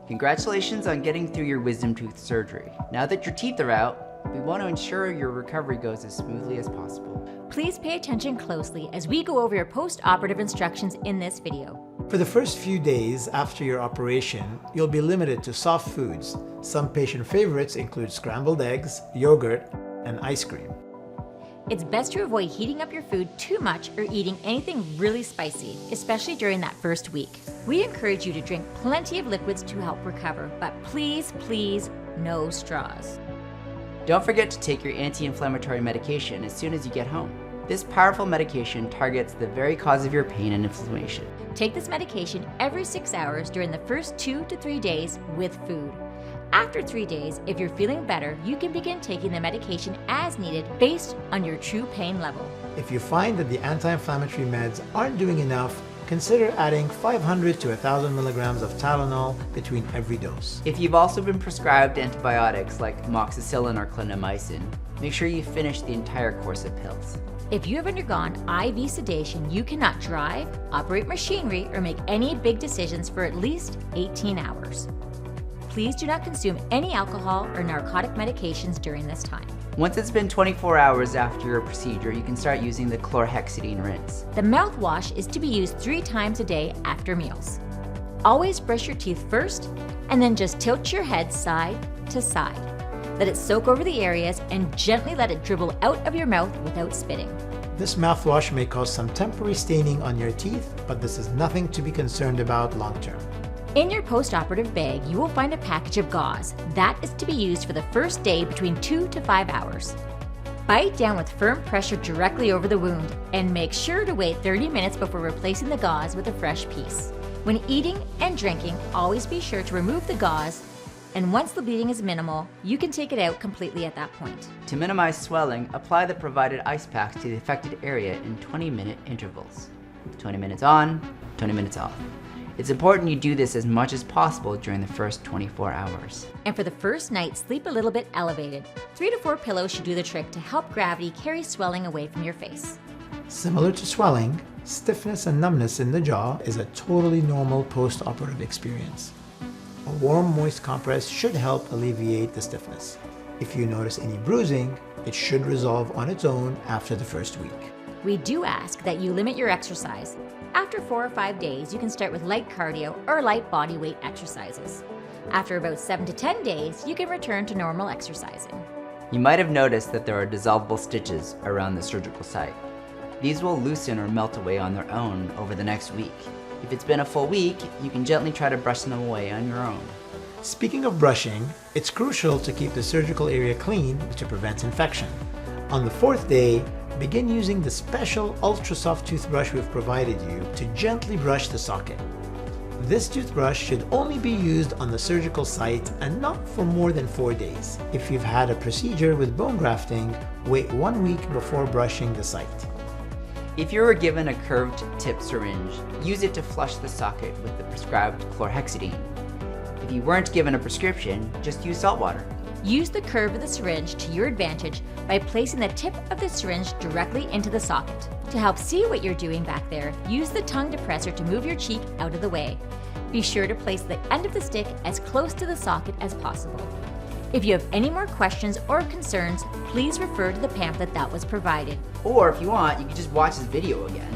Congratulations on getting through your wisdom tooth surgery. Now that your teeth are out, we want to ensure your recovery goes as smoothly as possible. Please pay attention closely as we go over your post-operative instructions in this video. For the first few days after your operation, you'll be limited to soft foods. Some patient favorites include scrambled eggs, yogurt, and ice cream. It's best to avoid heating up your food too much or eating anything really spicy, especially during that first week. We encourage you to drink plenty of liquids to help recover, but please, no straws. Don't forget to take your anti-inflammatory medication as soon as you get home. This powerful medication targets the very cause of your pain and inflammation. Take this medication every 6 hours during the first 2 to 3 days with food. After 3 days, if you're feeling better, you can begin taking the medication as needed based on your true pain level. If you find that the anti-inflammatory meds aren't doing enough, consider adding 500 to 1,000 milligrams of Tylenol between every dose. If you've also been prescribed antibiotics like amoxicillin or clindamycin, make sure you finish the entire course of pills. If you have undergone IV sedation, you cannot drive, operate machinery, or make any big decisions for at least 18 hours. Please do not consume any alcohol or narcotic medications during this time. Once it's been 24 hours after your procedure, you can start using the chlorhexidine rinse. The mouthwash is to be used 3 times a day after meals. Always brush your teeth first, and then just tilt your head side to side. Let it soak over the areas and gently let it dribble out of your mouth without spitting. This mouthwash may cause some temporary staining on your teeth, but this is nothing to be concerned about long term. In your post-operative bag, you will find a package of gauze. That is to be used for the first day between 2 to 5 hours. Bite down with firm pressure directly over the wound, and make sure to wait 30 minutes before replacing the gauze with a fresh piece. When eating and drinking, always be sure to remove the gauze, and once the bleeding is minimal, you can take it out completely at that point. To minimize swelling, apply the provided ice packs to the affected area in 20-minute intervals. 20 minutes on, 20 minutes off. It's important you do this as much as possible during the first 24 hours. And for the first night, sleep a little bit elevated. 3 to 4 pillows should do the trick to help gravity carry swelling away from your face. Similar to swelling, stiffness and numbness in the jaw is a totally normal post-operative experience. A warm, moist compress should help alleviate the stiffness. If you notice any bruising, it should resolve on its own after the first week. We do ask that you limit your exercise. After 4 or 5 days, you can start with light cardio or light body weight exercises. After about 7 to 10 days, you can return to normal exercising. You might have noticed that there are dissolvable stitches around the surgical site. These will loosen or melt away on their own over the next week. If it's been a full week, you can gently try to brush them away on your own. Speaking of brushing, it's crucial to keep the surgical area clean to prevent infection. On the 4th day, begin using the special ultra soft toothbrush we've provided you to gently brush the socket. This toothbrush should only be used on the surgical site and not for more than 4 days. If you've had a procedure with bone grafting, wait 1 week before brushing the site. If you were given a curved tip syringe, use it to flush the socket with the prescribed chlorhexidine. If you weren't given a prescription, just use salt water. Use the curve of the syringe to your advantage by placing the tip of the syringe directly into the socket. To help see what you're doing back there, use the tongue depressor to move your cheek out of the way. Be sure to place the end of the stick as close to the socket as possible. If you have any more questions or concerns, please refer to the pamphlet that was provided. Or if you want, you can just watch this video again.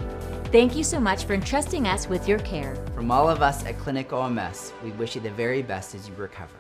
Thank you so much for entrusting us with your care. From all of us at ClinicOMS, we wish you the very best as you recover.